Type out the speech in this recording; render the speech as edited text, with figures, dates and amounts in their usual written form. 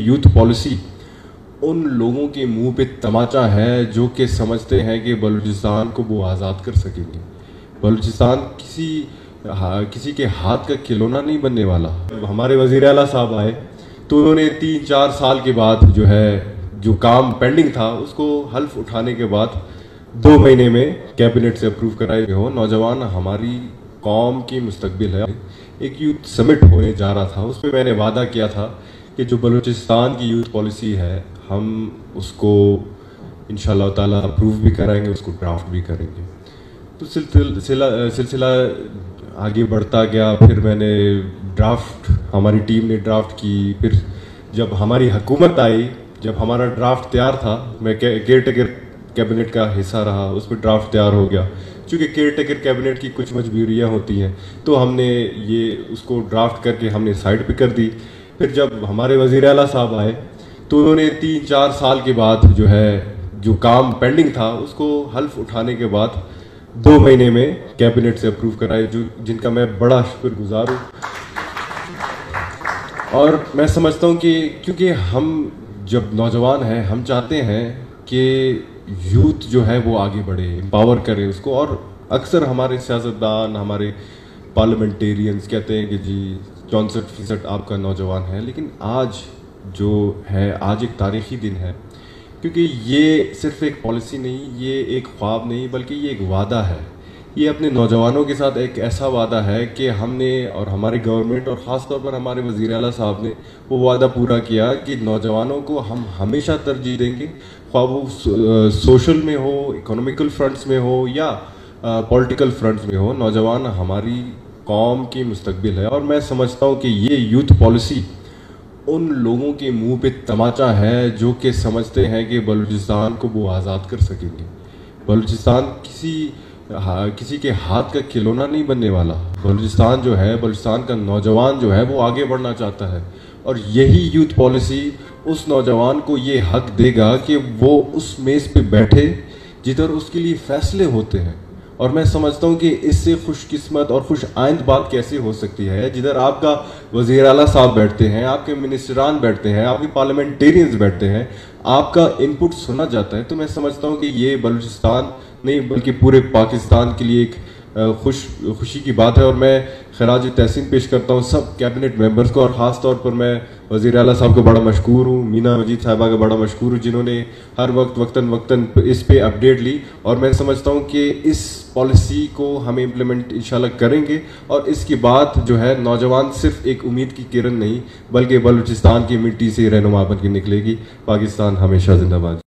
Youth policy उन लोगों के मुंह पे तमाचा है जो कि समझते हैं कि बलूचिस्तान को वो आज़ाद कर सकेंगे। बलूचिस्तान किसी के हाथ का खिलौना नहीं बनने वाला। हमारे वज़ीर आला साहब आए तो उन्होंने 3-4 साल के बाद जो काम पेंडिंग था उसको हल्फ उठाने के बाद 2 महीने में कैबिनेट से अप्रूव कराए गए हो। नौजवान हमारी कौम की मुस्तकबिल है। एक यूथ समिट होने जा रहा था, उसमें मैंने वादा किया था कि जो बलूचिस्तान की यूथ पॉलिसी है हम उसको इंशाअल्लाह ताला अप्रूव भी कराएंगे, उसको ड्राफ्ट भी करेंगे। तो सिलसिला आगे बढ़ता गया। फिर मैंने हमारी टीम ने ड्राफ्ट की। फिर जब हमारी हुकूमत आई, जब हमारा ड्राफ्ट तैयार था, मैं केयर टेकर कैबिनेट का हिस्सा रहा, उस पर ड्राफ्ट तैयार हो गया। चूँकि केयर टेकर कैबिनेट की कुछ मजबूरियाँ होती हैं तो हमने उसको ड्राफ्ट करके हमने साइड पे कर दी। फिर जब हमारे वज़ीर आला साहब आए तो उन्होंने 3-4 साल के बाद जो काम पेंडिंग था उसको हल्फ उठाने के बाद 2 महीने में कैबिनेट से अप्रूव कराए, जिनका मैं बड़ा शुक्रगुजार हूँ। और मैं समझता हूँ कि क्योंकि हम जब नौजवान हैं हम चाहते हैं कि यूथ जो है वो आगे बढ़े, एम्पावर करे उसको। और अक्सर हमारे सियासतदान, हमारे पार्लियामेंटेरियंस कहते हैं कि जी 64% आपका नौजवान है, लेकिन आज आज एक तारीख़ी दिन है, क्योंकि ये सिर्फ एक पॉलिसी नहीं, ये एक ख्वाब नहीं, बल्कि ये एक वादा है। ये अपने नौजवानों के साथ एक ऐसा वादा है कि हमने और हमारी गवर्नमेंट और ख़ास तौर पर हमारे वज़ीर आला साहब ने वो वादा पूरा किया कि नौजवानों को हम हमेशा तरजीह देंगे, ख्वाह वो सोशल में हो, इकोनॉमिकल फ्रंट्स में हो या पॉलिटिकल फ्रंट्स में हो। नौजवान हमारी कौम की मुस्तकबिल है। और मैं समझता हूँ कि ये यूथ पॉलिसी उन लोगों के मुंह पे तमाचा है जो कि समझते हैं कि बलूचिस्तान को वो आज़ाद कर सकेंगे। बलूचिस्तान किसी के हाथ का खिलौना नहीं बनने वाला। बलूचिस्तान का नौजवान वो आगे बढ़ना चाहता है। और यही यूथ पॉलिसी उस नौजवान को ये हक देगा कि वो उस मेज़ पे बैठे जिधर उसके लिए फैसले होते हैं। और मैं समझता हूँ कि इससे खुशकिस्मत और खुश आइंद बात कैसे हो सकती है, जिधर आपका वज़ीर आला साहब बैठते हैं, आपके मिनिस्टरान बैठते हैं, आपके पार्लियामेंटेरियंस बैठते हैं, आपका इनपुट सुना जाता है। तो मैं समझता हूँ कि ये बलूचिस्तान नहीं बल्कि पूरे पाकिस्तान के लिए एक खुशी की बात है। और मैं खराज तहसीन पेश करता हूँ सब कैबिनेट मेंबर्स को, और ख़ास तौर पर मैं वज़ीर आला साहब को बड़ा मशकूर हूँ, मीना मजीद साहिबा का बड़ा मशकूर हूँ, जिन्होंने हर वक्तन इस पे अपडेट ली। और मैं समझता हूँ कि इस पॉलिसी को हम इम्प्लीमेंट इंशाल्लाह करेंगे। और इसके बाद नौजवान सिर्फ एक उम्मीद की किरण नहीं बल्कि बलूचिस्तान की मिट्टी से रहनुमा बन के निकलेगी। पाकिस्तान हमेशा जिंदाबाद।